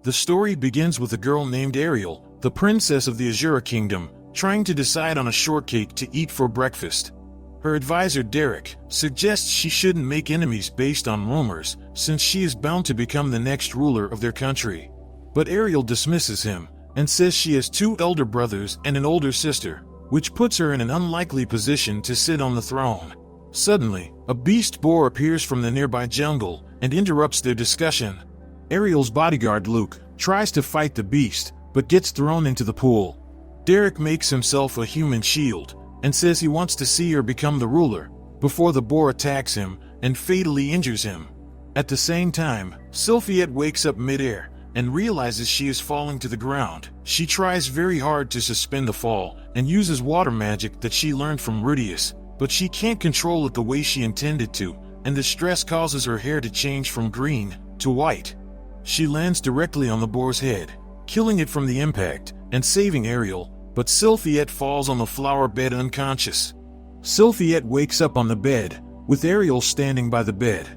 The story begins with a girl named Ariel, the princess of the Azura Kingdom, trying to decide on a shortcake to eat for breakfast. Her advisor Derek suggests she shouldn't make enemies based on rumors, since she is bound to become the next ruler of their country. But Ariel dismisses him, and says she has 2 elder brothers and an older sister, which puts her in an unlikely position to sit on the throne. Suddenly, a beast boar appears from the nearby jungle and interrupts their discussion. Ariel's bodyguard Luke tries to fight the beast, but gets thrown into the pool. Derek makes himself a human shield, and says he wants to see her become the ruler, before the boar attacks him and fatally injures him. At the same time, Sylphiette wakes up midair and realizes she is falling to the ground. She tries very hard to suspend the fall and uses water magic that she learned from Rudius, but she can't control it the way she intended to, and the stress causes her hair to change from green to white. She lands directly on the boar's head, killing it from the impact and saving Ariel, but Sylphiette falls on the flower bed unconscious. Sylphiette wakes up on the bed, with Ariel standing by the bed.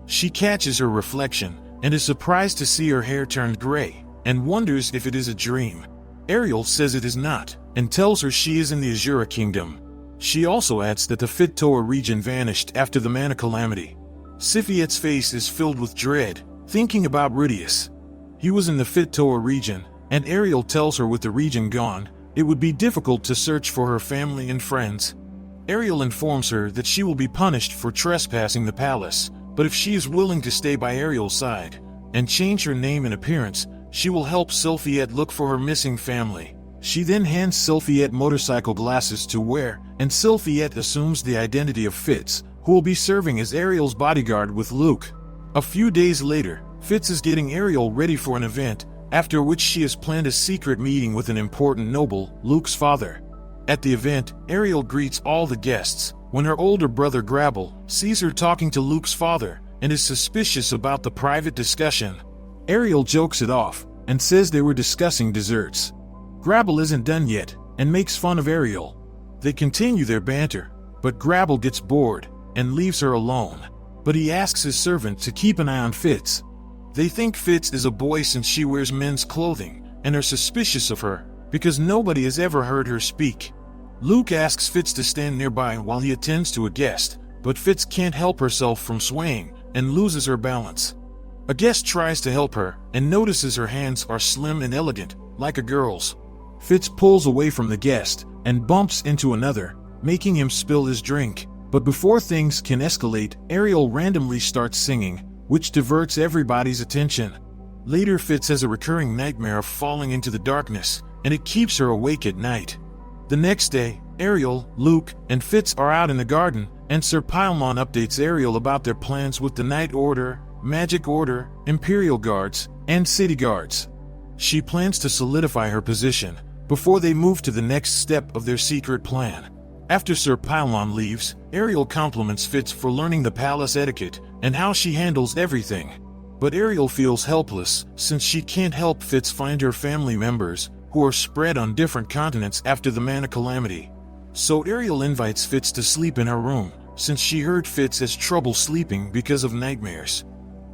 She catches her reflection and is surprised to see her hair turned gray, and wonders if it is a dream. Ariel says it is not, and tells her she is in the Azura Kingdom. She also adds that the Fit-Toa region vanished after the Mana Calamity. Sylphiette's face is filled with dread, thinking about Rudius. He was in the Fit-Toa region, and Ariel tells her with the region gone, it would be difficult to search for her family and friends. Ariel informs her that she will be punished for trespassing the palace, but if she is willing to stay by Ariel's side and change her name and appearance, she will help Sylphiette look for her missing family. She then hands Sylphiette motorcycle glasses to wear, and Sylphiette assumes the identity of Fitz, who will be serving as Ariel's bodyguard with Luke. A few days later, Fitz is getting Ariel ready for an event, after which she has planned a secret meeting with an important noble, Luke's father. At the event, Ariel greets all the guests, when her older brother Grabble sees her talking to Luke's father and is suspicious about the private discussion. Ariel jokes it off and says they were discussing desserts. Grabble isn't done yet and makes fun of Ariel. They continue their banter, but Grabble gets bored and leaves her alone. But he asks his servant to keep an eye on Fitz. They think Fitz is a boy since she wears men's clothing and are suspicious of her because nobody has ever heard her speak. Luke asks Fitz to stand nearby while he attends to a guest, but Fitz can't help herself from swaying and loses her balance. A guest tries to help her and notices her hands are slim and elegant, like a girl's. Fitz pulls away from the guest and bumps into another, making him spill his drink. But before things can escalate, Ariel randomly starts singing, which diverts everybody's attention. Later, Fitz has a recurring nightmare of falling into the darkness, and it keeps her awake at night. The next day, Ariel, Luke, and Fitz are out in the garden, and Sir Paimon updates Ariel about their plans with the Night Order, Magic Order, Imperial Guards, and City Guards. She plans to solidify her position before they move to the next step of their secret plan. After Sir Paimon leaves, Ariel compliments Fitz for learning the palace etiquette and how she handles everything. But Ariel feels helpless since she can't help Fitz find her family members, who are spread on different continents after the Mana Calamity. So Ariel invites Fitz to sleep in her room, since she heard Fitz has trouble sleeping because of nightmares.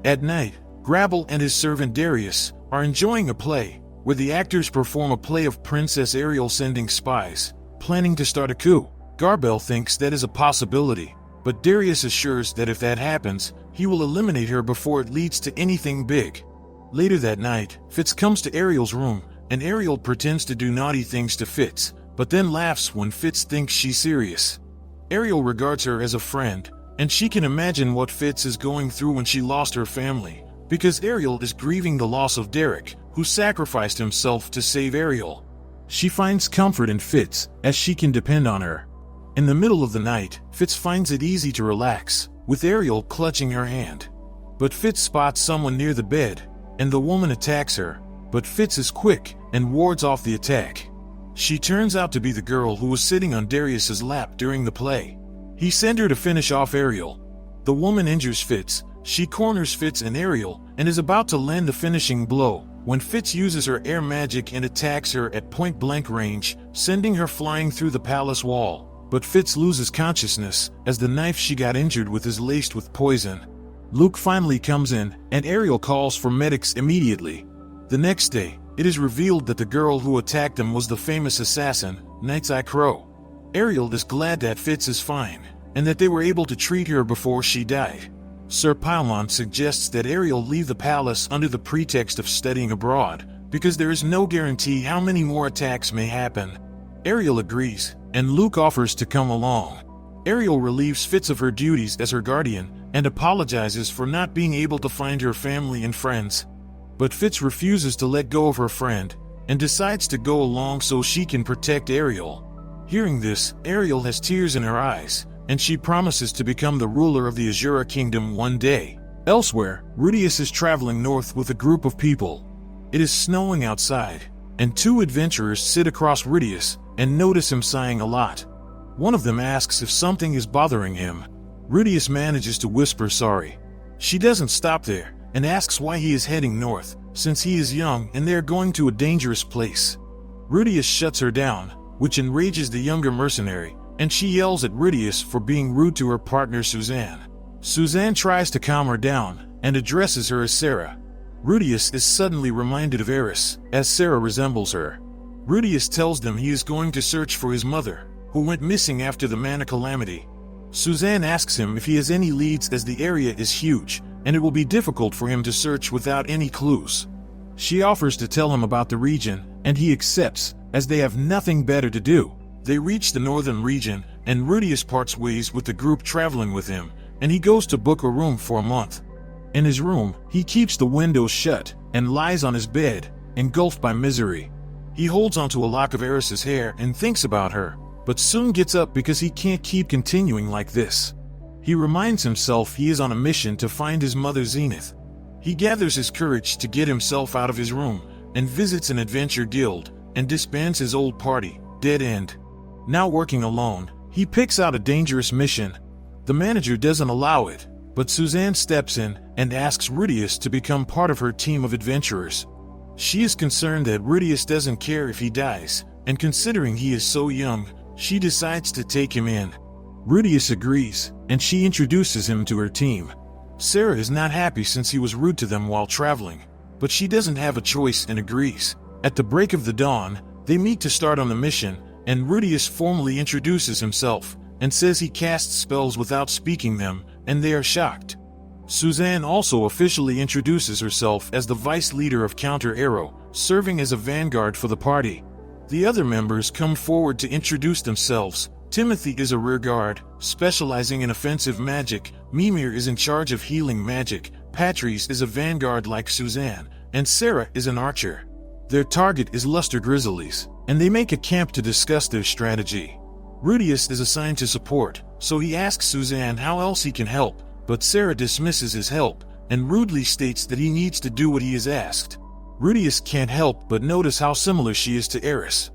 At night, Grabble and his servant Darius are enjoying a play, where the actors perform a play of Princess Ariel sending spies, planning to start a coup. Garbel thinks that is a possibility, but Darius assures that if that happens, he will eliminate her before it leads to anything big. Later that night, Fitz comes to Ariel's room, and Ariel pretends to do naughty things to Fitz, but then laughs when Fitz thinks she's serious. Ariel regards her as a friend, and she can imagine what Fitz is going through when she lost her family, because Ariel is grieving the loss of Derek, who sacrificed himself to save Ariel. She finds comfort in Fitz, as she can depend on her. In the middle of the night, Fitz finds it easy to relax, with Ariel clutching her hand. But Fitz spots someone near the bed, and the woman attacks her, but Fitz is quick and wards off the attack. She turns out to be the girl who was sitting on Darius's lap during the play. He sent her to finish off Ariel. The woman injures Fitz, she corners Fitz and Ariel, and is about to land the finishing blow, when Fitz uses her air magic and attacks her at point-blank range, sending her flying through the palace wall. But Fitz loses consciousness, as the knife she got injured with is laced with poison. Luke finally comes in, and Ariel calls for medics immediately. The next day, it is revealed that the girl who attacked them was the famous assassin, Night's Eye Crow. Ariel is glad that Fitz is fine, and that they were able to treat her before she died. Sir Paimon suggests that Ariel leave the palace under the pretext of studying abroad, because there is no guarantee how many more attacks may happen. Ariel agrees, and Luke offers to come along. Ariel relieves Fitz of her duties as her guardian, and apologizes for not being able to find her family and friends. But Fitz refuses to let go of her friend, and decides to go along so she can protect Ariel. Hearing this, Ariel has tears in her eyes, and she promises to become the ruler of the Azura Kingdom one day. Elsewhere, Rudius is traveling north with a group of people. It is snowing outside, and two adventurers sit across Rudius and notice him sighing a lot. One of them asks if something is bothering him. Rudius manages to whisper sorry. She doesn't stop there, and asks why he is heading north, since he is young and they are going to a dangerous place. Rudius shuts her down, which enrages the younger mercenary, and she yells at Rudius for being rude to her partner Suzanne. Suzanne tries to calm her down, and addresses her as Sarah. Rudius is suddenly reminded of Eris, as Sarah resembles her. Rudius tells them he is going to search for his mother, who went missing after the Mana Calamity. Suzanne asks him if he has any leads as the area is huge, and it will be difficult for him to search without any clues. She offers to tell him about the region, and he accepts, as they have nothing better to do. They reach the northern region, and Rudius parts ways with the group traveling with him, and he goes to book a room for a month. In his room, he keeps the windows shut, and lies on his bed, engulfed by misery. He holds onto a lock of Eris's hair and thinks about her, but soon gets up because he can't keep continuing like this. He reminds himself he is on a mission to find his mother Zenith. He gathers his courage to get himself out of his room, and visits an adventure guild, and disbands his old party, Dead End. Now working alone, he picks out a dangerous mission. The manager doesn't allow it, but Suzanne steps in and asks Rudius to become part of her team of adventurers. She is concerned that Rudius doesn't care if he dies, and considering he is so young, she decides to take him in. Rudius agrees, and she introduces him to her team. Sarah is not happy since he was rude to them while traveling, but she doesn't have a choice and agrees. At the break of the dawn, they meet to start on the mission, and Rudius formally introduces himself, and says he casts spells without speaking them, and they are shocked. Suzanne also officially introduces herself as the vice leader of Counter Arrow, serving as a vanguard for the party. The other members come forward to introduce themselves. Timothy is a rear guard, specializing in offensive magic. Mimir is in charge of healing magic. Patrice is a vanguard like Suzanne, and Sarah is an archer. Their target is Luster Grizzlies, and they make a camp to discuss their strategy. Rudius is assigned to support, so he asks Suzanne how else he can help, but Sarah dismisses his help, and rudely states that he needs to do what he is asked. Rudius can't help but notice how similar she is to Eris.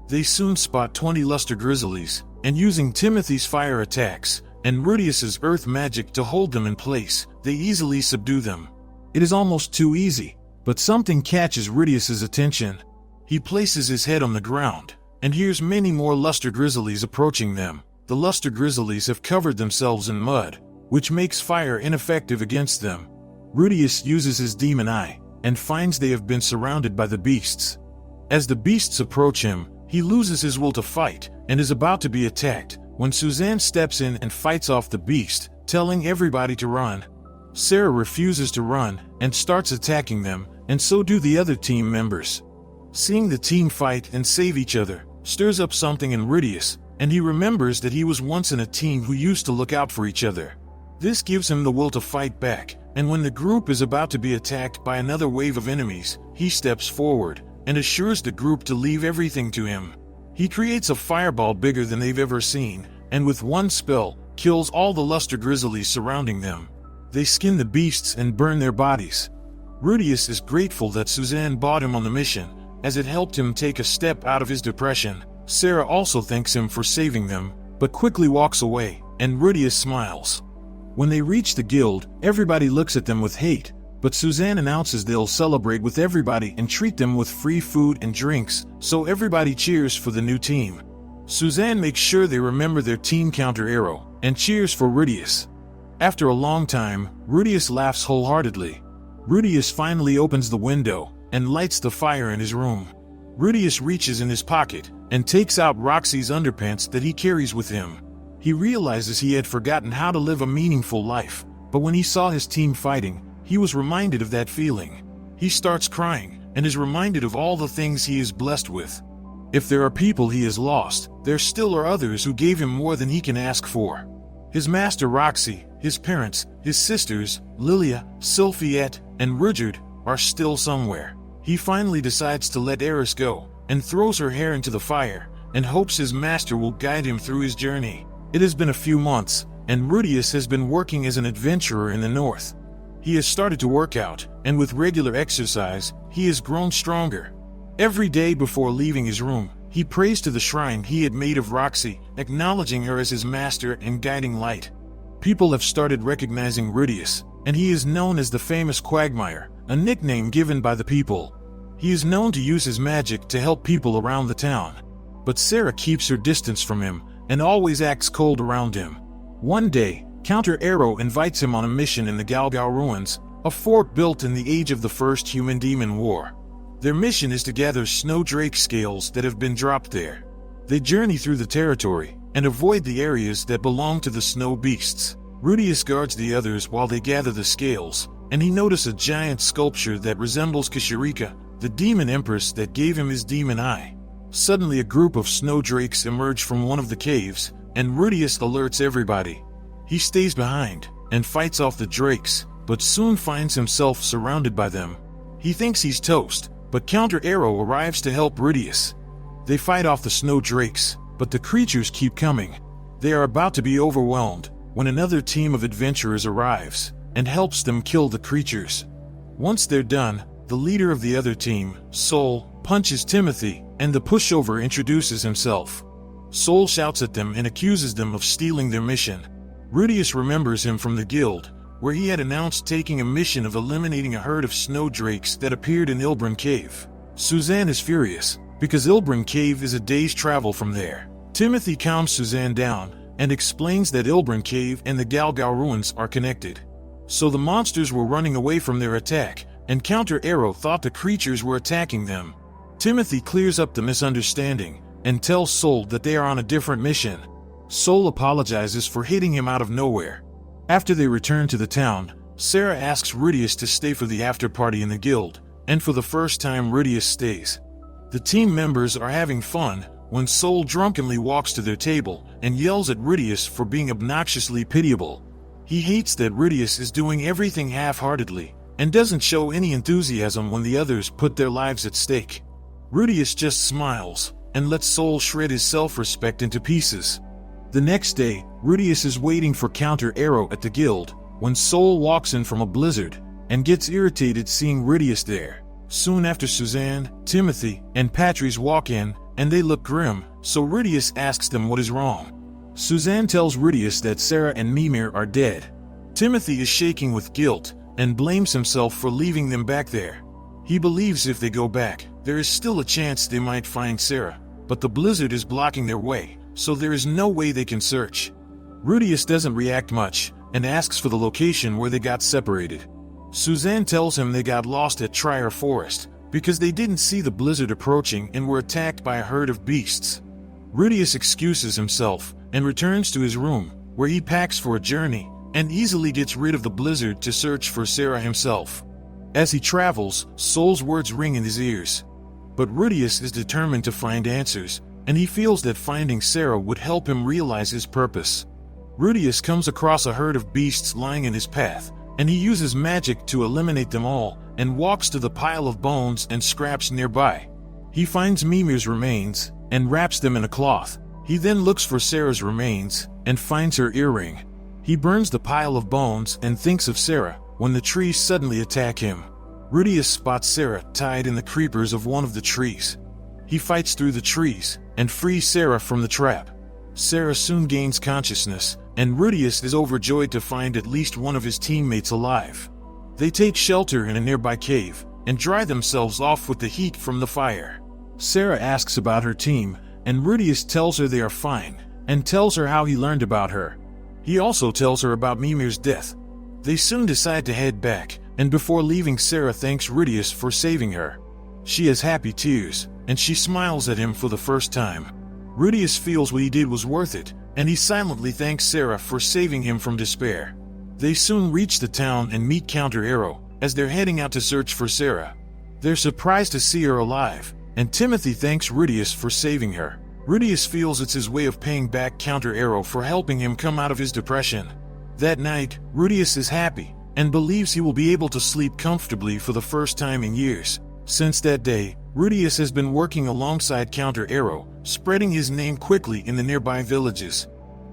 They soon spot 20 Luster Grizzlies, and using Timothy's fire attacks, and Rudius's earth magic to hold them in place, they easily subdue them. It is almost too easy, but something catches Rudius's attention. He places his head on the ground, and hears many more Luster Grizzlies approaching them. The Luster Grizzlies have covered themselves in mud, which makes fire ineffective against them. Rudius uses his demon eye, and finds they have been surrounded by the beasts. As the beasts approach him, he loses his will to fight, and is about to be attacked, when Suzanne steps in and fights off the beast, telling everybody to run. Sarah refuses to run, and starts attacking them, and so do the other team members. Seeing the team fight and save each other, stirs up something in Rudius, and he remembers that he was once in a team who used to look out for each other. This gives him the will to fight back, and when the group is about to be attacked by another wave of enemies, he steps forward, and assures the group to leave everything to him. He creates a fireball bigger than they've ever seen, and with one spell, kills all the Luster Grizzlies surrounding them. They skin the beasts and burn their bodies. Rudius is grateful that Suzanne brought him on the mission, as it helped him take a step out of his depression. Sarah also thanks him for saving them, but quickly walks away, and Rudius smiles. When they reach the guild, everybody looks at them with hate, but Suzanne announces they'll celebrate with everybody and treat them with free food and drinks, so everybody cheers for the new team. Suzanne makes sure they remember their team Counter Arrow, and cheers for Rudius. After a long time, Rudius laughs wholeheartedly. Rudius finally opens the window, and lights the fire in his room. Rudius reaches in his pocket and takes out Roxy's underpants that he carries with him. He realizes he had forgotten how to live a meaningful life, but when he saw his team fighting, he was reminded of that feeling. He starts crying and is reminded of all the things he is blessed with. If there are people he has lost, there still are others who gave him more than he can ask for. His master Roxy, his parents, his sisters, Lilia, Sylphiette, and Rudyard, are still somewhere. He finally decides to let Eris go, and throws her hair into the fire, and hopes his master will guide him through his journey. It has been a few months, and Rudius has been working as an adventurer in the north. He has started to work out, and with regular exercise, he has grown stronger. Every day before leaving his room, he prays to the shrine he had made of Roxy, acknowledging her as his master and guiding light. People have started recognizing Rudius, and he is known as the famous Quagmire, a nickname given by the people. He is known to use his magic to help people around the town. But Sarah keeps her distance from him, and always acts cold around him. One day, Counter Arrow invites him on a mission in the Galgao ruins, a fort built in the age of the First Human-Demon War. Their mission is to gather snow drake scales that have been dropped there. They journey through the territory, and avoid the areas that belong to the snow beasts. Rudius guards the others while they gather the scales, and he notices a giant sculpture that resembles Kashirika, the demon empress that gave him his demon eye. Suddenly a group of snow drakes emerge from one of the caves, and Rudius alerts everybody. He stays behind, and fights off the drakes, but soon finds himself surrounded by them. He thinks he's toast, but Counter Arrow arrives to help Rudius. They fight off the snow drakes, but the creatures keep coming. They are about to be overwhelmed, when another team of adventurers arrives, and helps them kill the creatures. Once they're done, the leader of the other team, Soul, punches Timothy, and the pushover introduces himself. Soul shouts at them and accuses them of stealing their mission. Rudius remembers him from the guild, where he had announced taking a mission of eliminating a herd of snow drakes that appeared in Ilbrin Cave. Suzanne is furious, because Ilbrin Cave is a day's travel from there. Timothy calms Suzanne down, and explains that Ilbrin Cave and the Galgao ruins are connected. So the monsters were running away from their attack, and Counter Arrow thought the creatures were attacking them. Timothy clears up the misunderstanding, and tells Soul that they are on a different mission. Soul apologizes for hitting him out of nowhere. After they return to the town, Sarah asks Rudius to stay for the after-party in the guild, and for the first time Rudius stays. The team members are having fun, when Soul drunkenly walks to their table, and yells at Rudius for being obnoxiously pitiable. He hates that Rudius is doing everything half-heartedly, and doesn't show any enthusiasm when the others put their lives at stake. Rudius just smiles, and lets Soul shred his self-respect into pieces. The next day, Rudius is waiting for Counter Arrow at the guild, when Soul walks in from a blizzard, and gets irritated seeing Rudius there. Soon after Suzanne, Timothy, and Patrice walk in, and they look grim, so Rudius asks them what is wrong. Suzanne tells Rudius that Sarah and Mimir are dead. Timothy is shaking with guilt, and blames himself for leaving them back there. He believes if they go back, there is still a chance they might find Sarah, but the blizzard is blocking their way, so there is no way they can search. Rudius doesn't react much, and asks for the location where they got separated. Suzanne tells him they got lost at Trier Forest, because they didn't see the blizzard approaching and were attacked by a herd of beasts. Rudius excuses himself, and returns to his room, where he packs for a journey, and easily gets rid of the blizzard to search for Sarah himself. As he travels, Soul's words ring in his ears. But Rudius is determined to find answers, and he feels that finding Sarah would help him realize his purpose. Rudius comes across a herd of beasts lying in his path, and he uses magic to eliminate them all, and walks to the pile of bones and scraps nearby. He finds Mimir's remains, and wraps them in a cloth. He then looks for Sarah's remains, and finds her earring. He burns the pile of bones and thinks of Sarah, when the trees suddenly attack him. Rudius spots Sarah tied in the creepers of one of the trees. He fights through the trees, and frees Sarah from the trap. Sarah soon gains consciousness, and Rudius is overjoyed to find at least one of his teammates alive. They take shelter in a nearby cave, and dry themselves off with the heat from the fire. Sarah asks about her team, and Rudius tells her they are fine, and tells her how he learned about her. He also tells her about Mimir's death. They soon decide to head back, and before leaving Sarah thanks Rudius for saving her. She has happy tears, and she smiles at him for the first time. Rudius feels what he did was worth it, and he silently thanks Sarah for saving him from despair. They soon reach the town and meet Counter Arrow, as they're heading out to search for Sarah. They're surprised to see her alive, and Timothy thanks Rudius for saving her. Rudius feels it's his way of paying back Counter Arrow for helping him come out of his depression. That night, Rudius is happy, and believes he will be able to sleep comfortably for the first time in years. Since that day, Rudius has been working alongside Counter Arrow, spreading his name quickly in the nearby villages.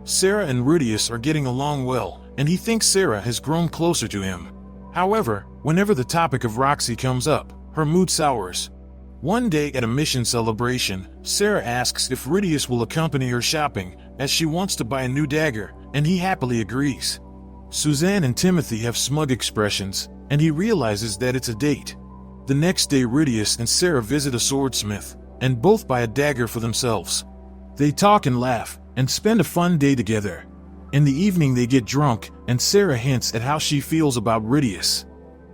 Sarah and Rudius are getting along well, and he thinks Sarah has grown closer to him. However, whenever the topic of Roxy comes up, her mood sours. One day at a mission celebration, Sarah asks if Rudius will accompany her shopping, as she wants to buy a new dagger, and he happily agrees. Suzanne and Timothy have smug expressions, and he realizes that it's a date. The next day, Rudius and Sarah visit a swordsmith, and both buy a dagger for themselves. They talk and laugh, and spend a fun day together. In the evening they get drunk, and Sarah hints at how she feels about Rudius.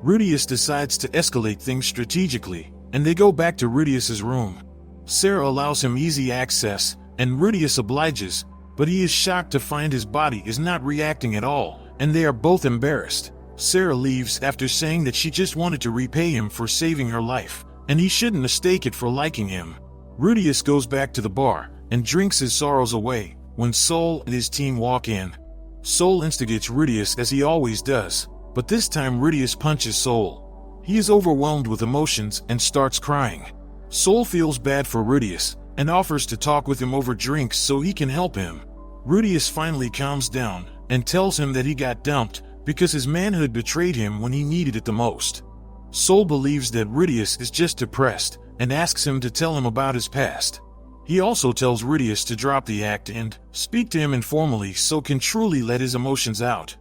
Rudius decides to escalate things strategically, and they go back to Rudius's room. Sarah allows him easy access, and Rudius obliges, but he is shocked to find his body is not reacting at all, and they are both embarrassed. Sarah leaves after saying that she just wanted to repay him for saving her life, and he shouldn't mistake it for liking him. Rudius goes back to the bar, and drinks his sorrows away, when Sol and his team walk in. Sol instigates Rudius as he always does, but this time Rudius punches Sol. He is overwhelmed with emotions and starts crying. Sol feels bad for Rudius, and offers to talk with him over drinks so he can help him. Rudius finally calms down, and tells him that he got dumped, because his manhood betrayed him when he needed it the most. Sol believes that Rudius is just depressed, and asks him to tell him about his past. He also tells Rudius to drop the act and speak to him informally so can truly let his emotions out.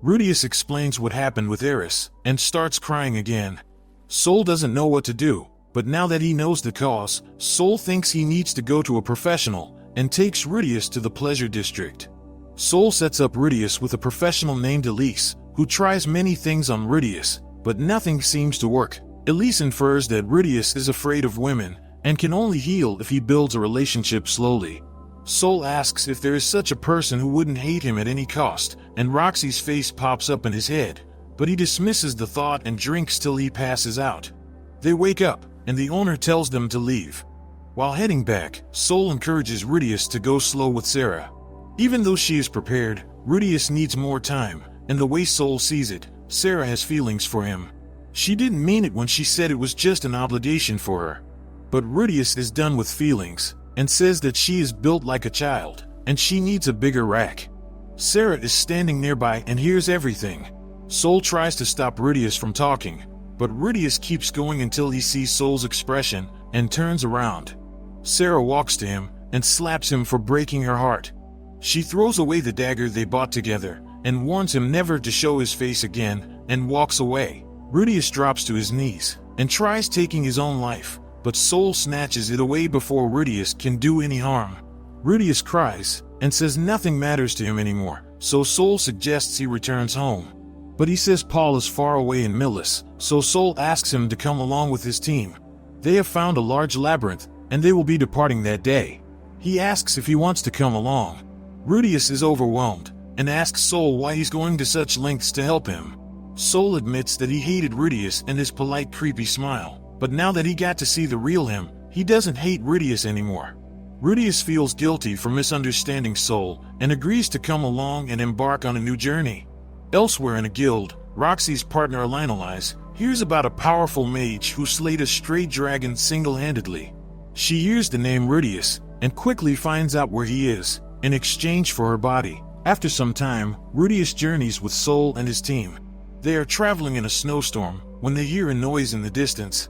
Rudius explains what happened with Eris, and starts crying again. Sol doesn't know what to do, but now that he knows the cause, Sol thinks he needs to go to a professional, and takes Rudius to the pleasure district. Sol sets up Rudius with a professional named Elise, who tries many things on Rudius, but nothing seems to work. Elise infers that Rudius is afraid of women, and can only heal if he builds a relationship slowly. Sol asks if there is such a person who wouldn't hate him at any cost, and Roxy's face pops up in his head, but he dismisses the thought and drinks till he passes out. They wake up, and the owner tells them to leave. While heading back, Sol encourages Rudius to go slow with Sarah. Even though she is prepared, Rudius needs more time, and the way Sol sees it, Sarah has feelings for him. She didn't mean it when she said it was just an obligation for her. But Rudius is done with feelings, and says that she is built like a child, and she needs a bigger rack. Sarah is standing nearby and hears everything. Sol tries to stop Rudius from talking, but Rudius keeps going until he sees Sol's expression, and turns around. Sarah walks to him, and slaps him for breaking her heart. She throws away the dagger they bought together, and warns him never to show his face again, and walks away. Rudius drops to his knees, and tries taking his own life, but Sol snatches it away before Rudius can do any harm. Rudius cries, and says nothing matters to him anymore, so Sol suggests he returns home. But he says Paul is far away in Millis, so Sol asks him to come along with his team. They have found a large labyrinth, and they will be departing that day. He asks if he wants to come along. Rudius is overwhelmed, and asks Sol why he's going to such lengths to help him. Sol admits that he hated Rudius and his polite creepy smile, but now that he got to see the real him, he doesn't hate Rudius anymore. Rudius feels guilty for misunderstanding Sol, and agrees to come along and embark on a new journey. Elsewhere in a guild, Roxy's partner Elinolise hears about a powerful mage who slayed a stray dragon single-handedly. She hears the name Rudius, and quickly finds out where he is, in exchange for her body. After some time, Rudius journeys with Sol and his team. They are traveling in a snowstorm, when they hear a noise in the distance.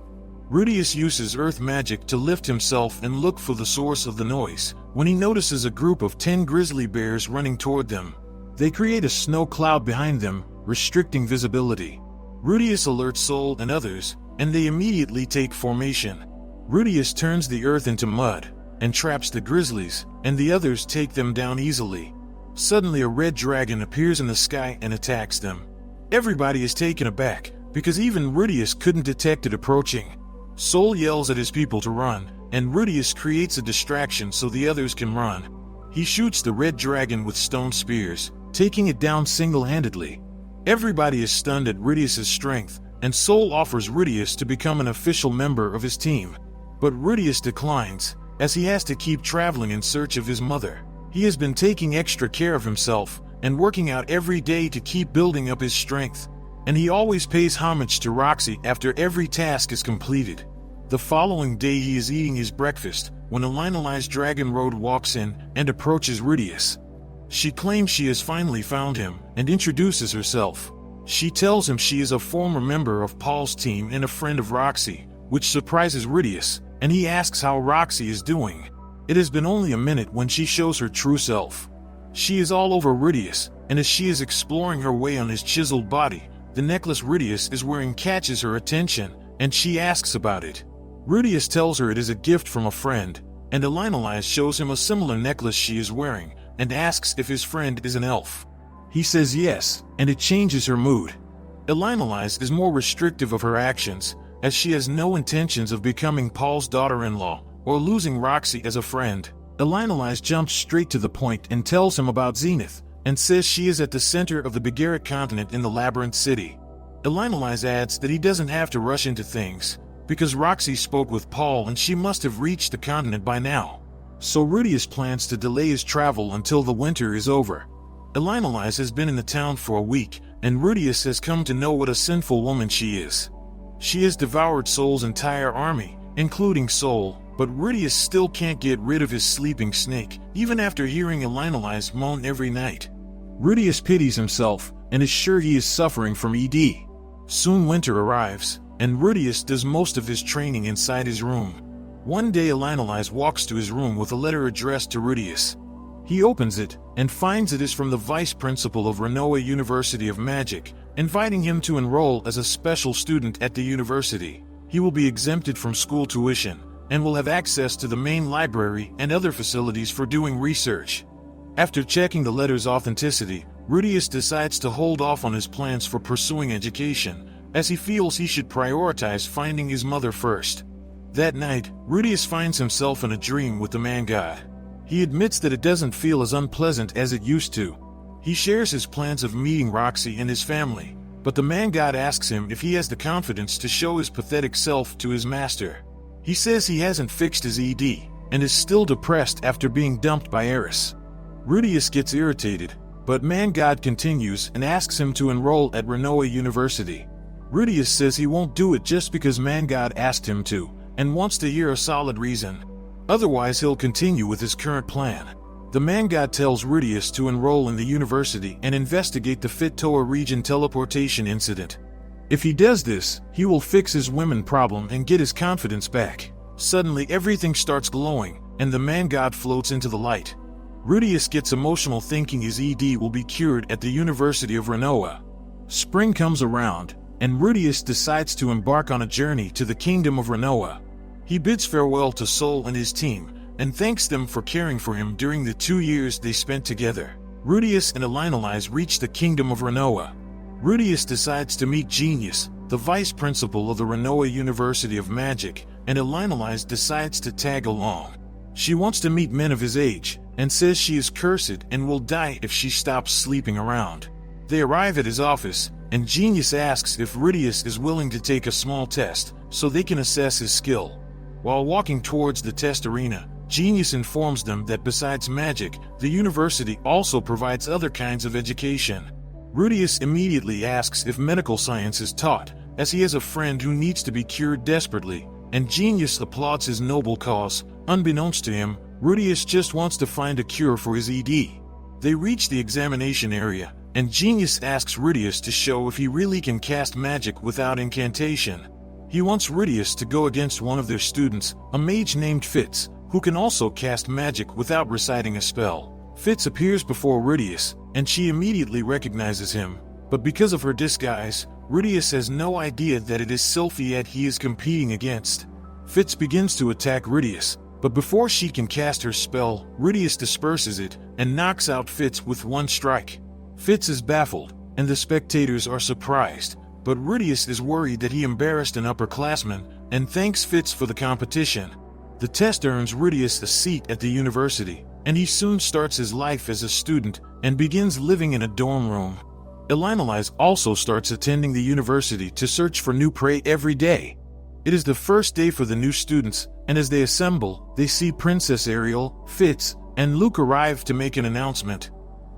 Rudius uses earth magic to lift himself and look for the source of the noise, when he notices a group of 10 grizzly bears running toward them. They create a snow cloud behind them, restricting visibility. Rudius alerts Sol and others, and they immediately take formation. Rudius turns the earth into mud, and traps the grizzlies, and the others take them down easily. Suddenly a red dragon appears in the sky and attacks them. Everybody is taken aback, because even Rudius couldn't detect it approaching. Sol yells at his people to run, and Rudius creates a distraction so the others can run. He shoots the red dragon with stone spears, taking it down single-handedly. Everybody is stunned at Rudius' strength, and Sol offers Rudius to become an official member of his team. But Rudius declines, as he has to keep traveling in search of his mother. He has been taking extra care of himself, and working out every day to keep building up his strength. And he always pays homage to Roxy after every task is completed. The following day he is eating his breakfast, when a linealized Dragon Road walks in and approaches Rudius. She claims she has finally found him, and introduces herself. She tells him she is a former member of Paul's team and a friend of Roxy, which surprises Rudius, and he asks how Roxy is doing. It has been only a minute when she shows her true self. She is all over Rudius, and as she is exploring her way on his chiseled body, the necklace Rudius is wearing catches her attention, and she asks about it. Rudius tells her it is a gift from a friend, and Elinalize shows him a similar necklace she is wearing, and asks if his friend is an elf. He says yes, and it changes her mood. Elinalize is more restrictive of her actions, as she has no intentions of becoming Paul's daughter-in-law, or losing Roxy as a friend. Elinalize jumps straight to the point and tells him about Zenith, and says she is at the center of the Begaric continent in the Labyrinth City. Elinalize adds that he doesn't have to rush into things, because Roxy spoke with Paul and she must have reached the continent by now. So Rudius plans to delay his travel until the winter is over. Elinalize has been in the town for a week, and Rudius has come to know what a sinful woman she is. She has devoured Sol's entire army, including Sol, but Rudius still can't get rid of his sleeping snake, even after hearing Elinalize moan every night. Rudius pities himself, and is sure he is suffering from ED. Soon winter arrives, and Rudius does most of his training inside his room. One day Elinalize walks to his room with a letter addressed to Rudius. He opens it, and finds it is from the vice principal of Renoa University of Magic, inviting him to enroll as a special student at the university. He will be exempted from school tuition, and will have access to the main library and other facilities for doing research. After checking the letter's authenticity, Rudius decides to hold off on his plans for pursuing education, as he feels he should prioritize finding his mother first. That night, Rudius finds himself in a dream with the man-god. He admits that it doesn't feel as unpleasant as it used to. He shares his plans of meeting Roxy and his family, but the man-god asks him if he has the confidence to show his pathetic self to his master. He says he hasn't fixed his ED, and is still depressed after being dumped by Eris. Rudius gets irritated, but man-god continues and asks him to enroll at Renoa University. Rudius says he won't do it just because man-god asked him to, and wants to hear a solid reason. Otherwise he'll continue with his current plan. The man-god tells Rudius to enroll in the university and investigate the Fit-Toa region teleportation incident. If he does this, he will fix his women problem and get his confidence back. Suddenly everything starts glowing, and the man-god floats into the light. Rudius gets emotional thinking his ED will be cured at the University of Renoa. Spring comes around, and Rudius decides to embark on a journey to the kingdom of Renoa. He bids farewell to Sol and his team, and thanks them for caring for him during the 2 years they spent together. Rudius and Elinalize reach the kingdom of Renoa. Rudius decides to meet Genius, the vice principal of the Renoa University of Magic, and Elinalize decides to tag along. She wants to meet men of his age, and says she is cursed and will die if she stops sleeping around. They arrive at his office, and Genius asks if Rudius is willing to take a small test, so they can assess his skill. While walking towards the test arena, Genius informs them that besides magic, the university also provides other kinds of education. Rudius immediately asks if medical science is taught, as he has a friend who needs to be cured desperately, and Genius applauds his noble cause. Unbeknownst to him, Rudius just wants to find a cure for his ED. They reach the examination area, and Genius asks Rudius to show if he really can cast magic without incantation. He wants Rudius to go against one of their students, a mage named Fitz, who can also cast magic without reciting a spell. Fitz appears before Rudius, and she immediately recognizes him, but because of her disguise, Rudius has no idea that it is Sylphiette he is competing against. Fitz begins to attack Rudius, but before she can cast her spell, Rudius disperses it and knocks out Fitz with one strike. Fitz is baffled, and the spectators are surprised, but Rudius is worried that he embarrassed an upperclassman and thanks Fitz for the competition. The test earns Rudius a seat at the university, and he soon starts his life as a student and begins living in a dorm room. Elinalize also starts attending the university to search for new prey every day. It is the first day for the new students, and as they assemble, they see Princess Ariel, Fitz, and Luke arrive to make an announcement.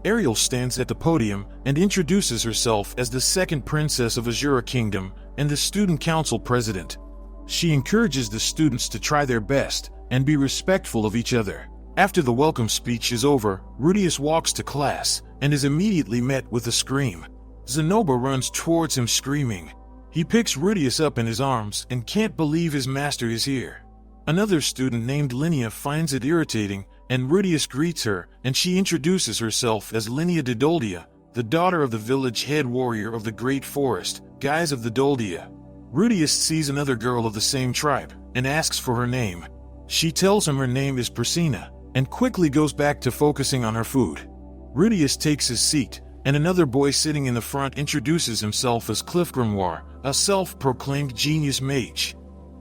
Ariel stands at the podium and introduces herself as the second princess of Azura Kingdom and the student council president. She encourages the students to try their best and be respectful of each other. After the welcome speech is over, Rudius walks to class and is immediately met with a scream. Zenoba runs towards him screaming. He picks Rudius up in his arms and can't believe his master is here. Another student named Linnea finds it irritating, and Rudius greets her, and she introduces herself as Linnea de Doldia, the daughter of the village head warrior of the Great Forest, Guise of the Doldia. Rudius sees another girl of the same tribe and asks for her name. She tells him her name is Persina, and quickly goes back to focusing on her food. Rudius takes his seat, and another boy sitting in the front introduces himself as Cliff Grimoire, a self-proclaimed genius mage.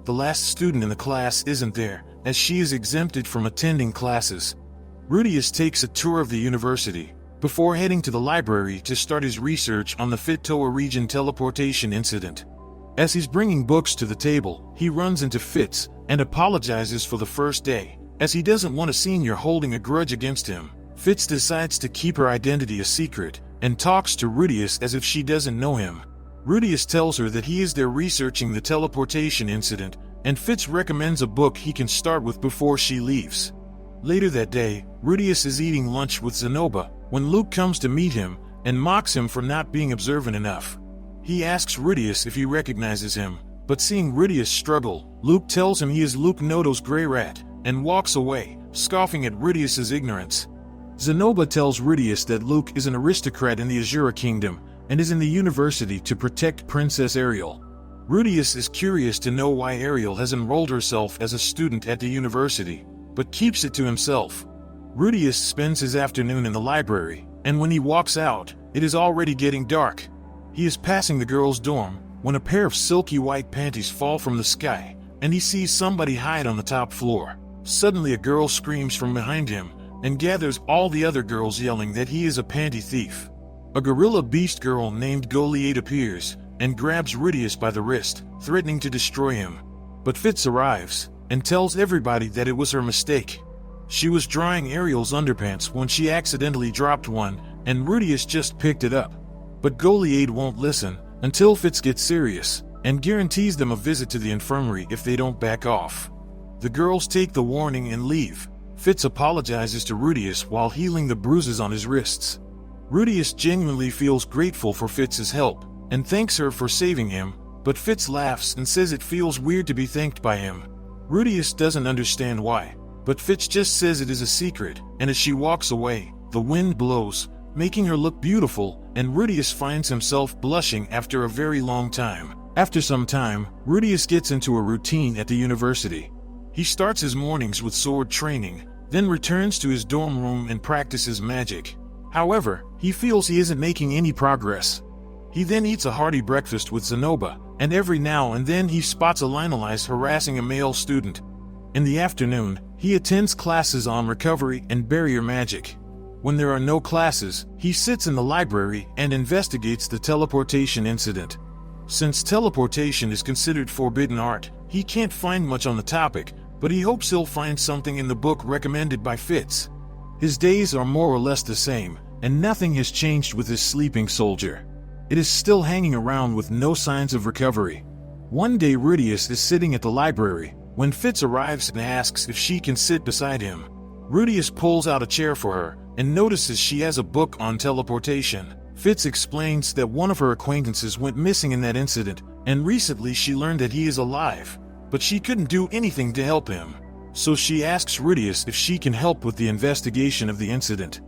The last student in the class isn't there, as she is exempted from attending classes. Rudius takes a tour of the university, before heading to the library to start his research on the Fit-Toa region teleportation incident. As he's bringing books to the table, he runs into Fitz and apologizes for the first day, as he doesn't want a senior holding a grudge against him. Fitz decides to keep her identity a secret, and talks to Rudius as if she doesn't know him. Rudius tells her that he is there researching the teleportation incident, and Fitz recommends a book he can start with before she leaves. Later that day, Rudius is eating lunch with Zenoba when Luke comes to meet him and mocks him for not being observant enough. He asks Rudius if he recognizes him, but seeing Rudius struggle, Luke tells him he is Luke Nodo's Grey Rat, and walks away, scoffing at Rudius's ignorance. Zenoba tells Rudius that Luke is an aristocrat in the Azura Kingdom and is in the university to protect Princess Ariel. Rudius is curious to know why Ariel has enrolled herself as a student at the university, but keeps it to himself. Rudius spends his afternoon in the library, and when he walks out, it is already getting dark. He is passing the girls' dorm when a pair of silky white panties fall from the sky, and he sees somebody hide on the top floor. Suddenly a girl screams from behind him and gathers all the other girls yelling that he is a panty thief. A gorilla beast girl named Goliath appears and grabs Rudius by the wrist, threatening to destroy him. But Fitz arrives and tells everybody that it was her mistake. She was drying Ariel's underpants when she accidentally dropped one, and Rudius just picked it up. But Goliath won't listen until Fitz gets serious and guarantees them a visit to the infirmary if they don't back off. The girls take the warning and leave. Fitz apologizes to Rudius while healing the bruises on his wrists. Rudius genuinely feels grateful for Fitz's help and thanks her for saving him, but Fitz laughs and says it feels weird to be thanked by him. Rudius doesn't understand why, but Fitz just says it is a secret, and as she walks away, the wind blows, making her look beautiful, and Rudius finds himself blushing after a very long time. After some time, Rudius gets into a routine at the university. He starts his mornings with sword training, then returns to his dorm room and practices magic. However, he feels he isn't making any progress. He then eats a hearty breakfast with Zenoba, and every now and then he spots Elinalize harassing a male student. In the afternoon, he attends classes on recovery and barrier magic. When there are no classes, he sits in the library and investigates the teleportation incident. Since teleportation is considered forbidden art, he can't find much on the topic, but he hopes he'll find something in the book recommended by Fitz. His days are more or less the same, and nothing has changed with his sleeping soldier. It is still hanging around with no signs of recovery. One day Rudius is sitting at the library when Fitz arrives and asks if she can sit beside him. Rudius pulls out a chair for her and notices she has a book on teleportation. Fitz explains that one of her acquaintances went missing in that incident, and recently she learned that he is alive, but she couldn't do anything to help him. So she asks Rudius if she can help with the investigation of the incident.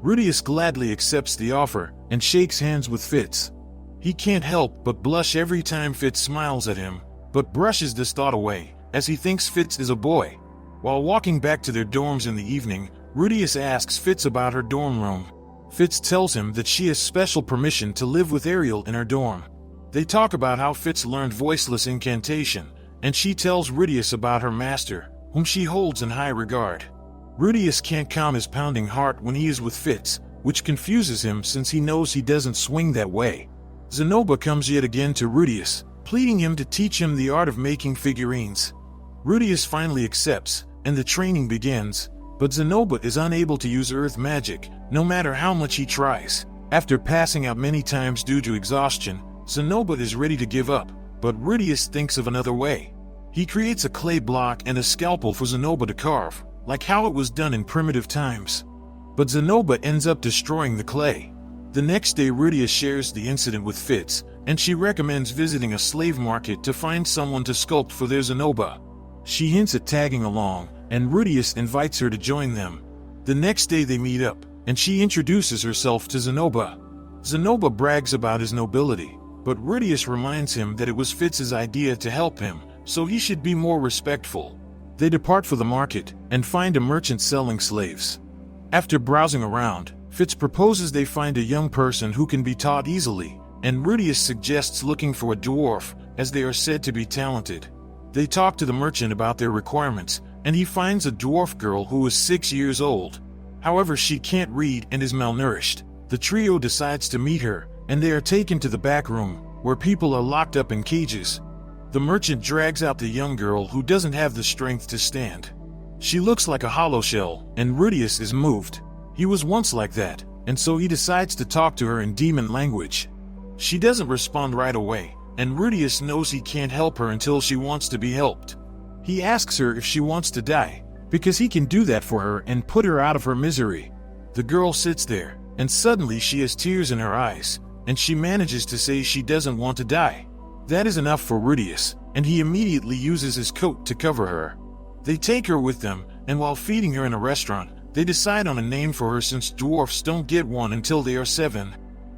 Rudius gladly accepts the offer and shakes hands with Fitz. He can't help but blush every time Fitz smiles at him, but brushes this thought away, as he thinks Fitz is a boy. While walking back to their dorms in the evening, Rudius asks Fitz about her dorm room. Fitz tells him that she has special permission to live with Ariel in her dorm. They talk about how Fitz learned voiceless incantation, and she tells Rudius about her master, whom she holds in high regard. Rudius can't calm his pounding heart when he is with Fitz, which confuses him since he knows he doesn't swing that way. Zenoba comes yet again to Rudius, pleading him to teach him the art of making figurines. Rudius finally accepts, and the training begins, but Zenoba is unable to use earth magic, no matter how much he tries. After passing out many times due to exhaustion, Zenoba is ready to give up, but Rudius thinks of another way. He creates a clay block and a scalpel for Zenoba to carve, like how it was done in primitive times. But Zenoba ends up destroying the clay. The next day Rudius shares the incident with Fitz, and she recommends visiting a slave market to find someone to sculpt for their Zenoba. She hints at tagging along, and Rudius invites her to join them. The next day they meet up, and she introduces herself to Zenoba. Zenoba brags about his nobility, but Rudius reminds him that it was Fitz's idea to help him, so he should be more respectful. They depart for the market, and find a merchant selling slaves. After browsing around, Fitz proposes they find a young person who can be taught easily, and Rudius suggests looking for a dwarf, as they are said to be talented. They talk to the merchant about their requirements, and he finds a dwarf girl who is 6 years old. However, she can't read and is malnourished. The trio decides to meet her, and they are taken to the back room, where people are locked up in cages. The merchant drags out the young girl who doesn't have the strength to stand. She looks like a hollow shell, and Rudius is moved. He was once like that, and so he decides to talk to her in demon language. She doesn't respond right away, and Rudius knows he can't help her until she wants to be helped. He asks her if she wants to die, because he can do that for her and put her out of her misery. The girl sits there, and suddenly she has tears in her eyes, and she manages to say she doesn't want to die. That is enough for Rudius, and he immediately uses his coat to cover her. They take her with them, and while feeding her in a restaurant, they decide on a name for her since dwarfs don't get one until they are 7.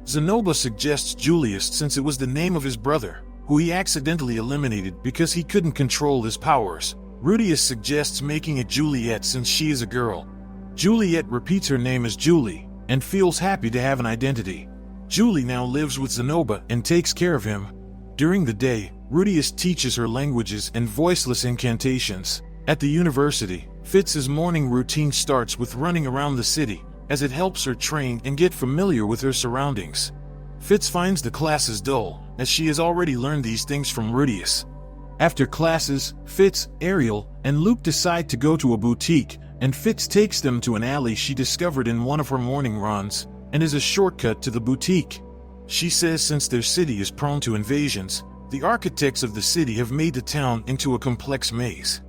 Zenoba suggests Julius since it was the name of his brother, who he accidentally eliminated because he couldn't control his powers. Rudius suggests making it Juliet since she is a girl. Juliet repeats her name as Julie, and feels happy to have an identity. Julie now lives with Zenoba and takes care of him. During the day, Rudius teaches her languages and voiceless incantations. At the university, Fitz's morning routine starts with running around the city, as it helps her train and get familiar with her surroundings. Fitz finds the classes dull, as she has already learned these things from Rudius. After classes, Fitz, Ariel, and Luke decide to go to a boutique, and Fitz takes them to an alley she discovered in one of her morning runs, and is a shortcut to the boutique. She says since their city is prone to invasions, the architects of the city have made the town into a complex maze.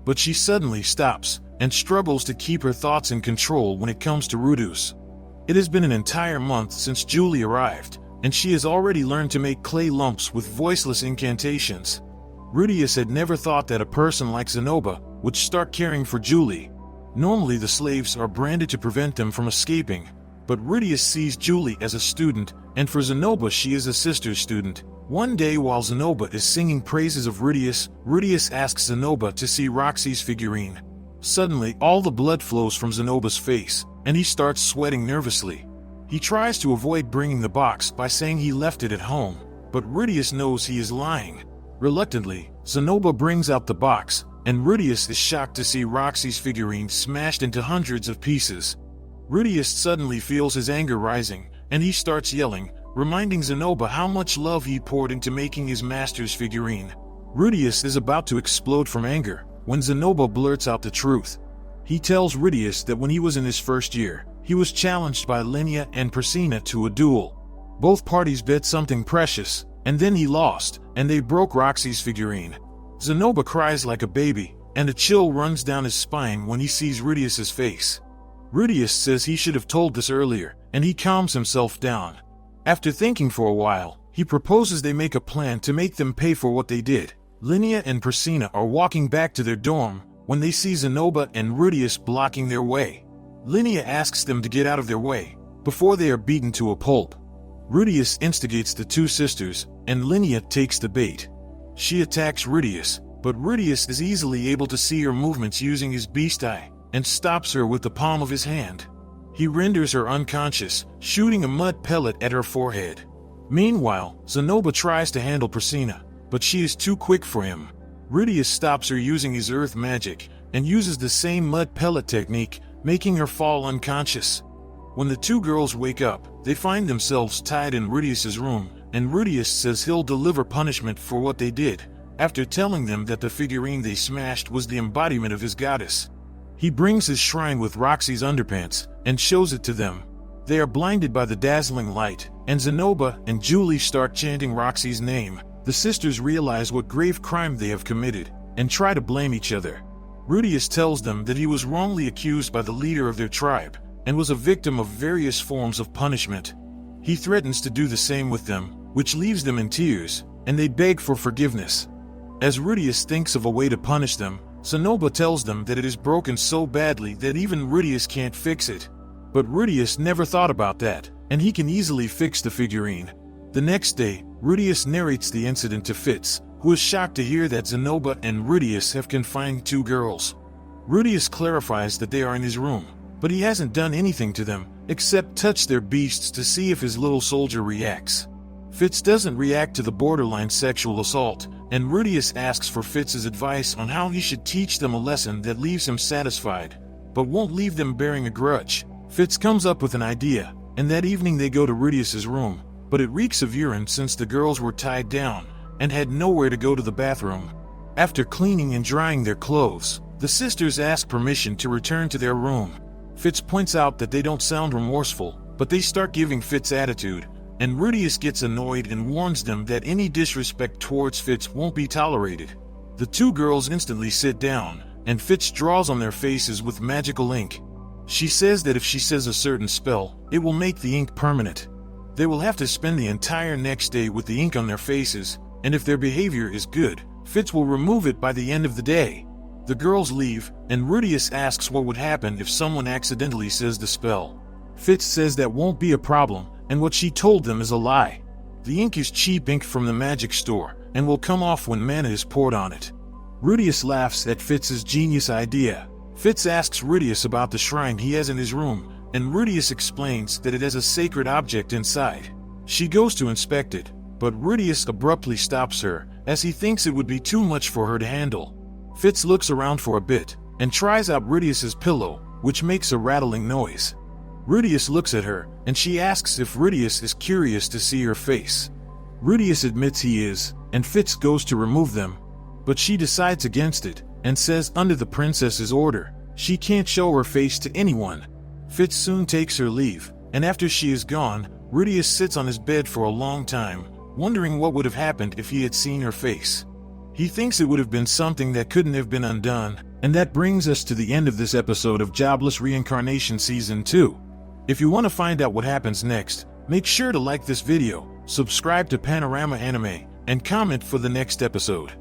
But she suddenly stops, and struggles to keep her thoughts in control when it comes to Rudius. It has been an entire month since Julie arrived, and she has already learned to make clay lumps with voiceless incantations. Rudius had never thought that a person like Zenoba would start caring for Julie. Normally the slaves are branded to prevent them from escaping, but Rudius sees Julie as a student, and for Zenoba she is a sister student. One day while Zenoba is singing praises of Rudius, Rudius asks Zenoba to see Roxy's figurine. Suddenly, all the blood flows from Zenoba's face, and he starts sweating nervously. He tries to avoid bringing the box by saying he left it at home, but Rudius knows he is lying. Reluctantly, Zenoba brings out the box, and Rudius is shocked to see Roxy's figurine smashed into hundreds of pieces. Rudius suddenly feels his anger rising, and he starts yelling, reminding Zenoba how much love he poured into making his master's figurine. Rudius is about to explode from anger, when Zenoba blurts out the truth. He tells Rudius that when he was in his first year, he was challenged by Linnea and Priscina to a duel. Both parties bet something precious, and then he lost, and they broke Roxy's figurine. Zenoba cries like a baby, and a chill runs down his spine when he sees Rudius's face. Rudius says he should have told this earlier, and he calms himself down. After thinking for a while, he proposes they make a plan to make them pay for what they did. Linnea and Priscina are walking back to their dorm when they see Zenoba and Rudius blocking their way. Linnea asks them to get out of their way before they are beaten to a pulp. Rudius instigates the two sisters, and Linnea takes the bait. She attacks Rudius, but Rudius is easily able to see her movements using his beast eye, and stops her with the palm of his hand. He renders her unconscious, shooting a mud pellet at her forehead. Meanwhile, Zenoba tries to handle Priscina, but she is too quick for him. Rudius stops her using his earth magic, and uses the same mud pellet technique, making her fall unconscious. When the two girls wake up, they find themselves tied in Rudius's room, and Rudius says he'll deliver punishment for what they did, after telling them that the figurine they smashed was the embodiment of his goddess. He brings his shrine with Roxy's underpants, and shows it to them. They are blinded by the dazzling light, and Zenoba and Julie start chanting Roxy's name. The sisters realize what grave crime they have committed, and try to blame each other. Rudius tells them that he was wrongly accused by the leader of their tribe, and was a victim of various forms of punishment. He threatens to do the same with them, which leaves them in tears, and they beg for forgiveness. As Rudius thinks of a way to punish them, Zenoba tells them that it is broken so badly that even Rudius can't fix it. But Rudius never thought about that, and he can easily fix the figurine. The next day, Rudius narrates the incident to Fitz, who is shocked to hear that Zenoba and Rudius have confined two girls. Rudius clarifies that they are in his room, but he hasn't done anything to them, except touch their beasts to see if his little soldier reacts. Fitz doesn't react to the borderline sexual assault, and Rudius asks for Fitz's advice on how he should teach them a lesson that leaves him satisfied, but won't leave them bearing a grudge. Fitz comes up with an idea, and that evening they go to Rudius's room, but it reeks of urine since the girls were tied down, and had nowhere to go to the bathroom. After cleaning and drying their clothes, the sisters ask permission to return to their room. Fitz points out that they don't sound remorseful, but they start giving Fitz attitude, and Rudius gets annoyed and warns them that any disrespect towards Fitz won't be tolerated. The two girls instantly sit down, and Fitz draws on their faces with magical ink. She says that if she says a certain spell, it will make the ink permanent. They will have to spend the entire next day with the ink on their faces, and if their behavior is good, Fitz will remove it by the end of the day. The girls leave, and Rudius asks what would happen if someone accidentally says the spell. Fitz says that won't be a problem, and what she told them is a lie. The ink is cheap ink from the magic store, and will come off when mana is poured on it. Rudius laughs at Fitz's genius idea. Fitz asks Rudius about the shrine he has in his room, and Rudius explains that it has a sacred object inside. She goes to inspect it, but Rudius abruptly stops her, as he thinks it would be too much for her to handle. Fitz looks around for a bit, and tries out Rudius's pillow, which makes a rattling noise. Rudius looks at her, and she asks if Rudius is curious to see her face. Rudius admits he is, and Fitz goes to remove them, but she decides against it, and says under the princess's order, she can't show her face to anyone. Fitz soon takes her leave, and after she is gone, Rudius sits on his bed for a long time, wondering what would have happened if he had seen her face. He thinks it would have been something that couldn't have been undone, and that brings us to the end of this episode of Jobless Reincarnation Season 2. If you want to find out what happens next, make sure to like this video, subscribe to Panorama Anime, and comment for the next episode.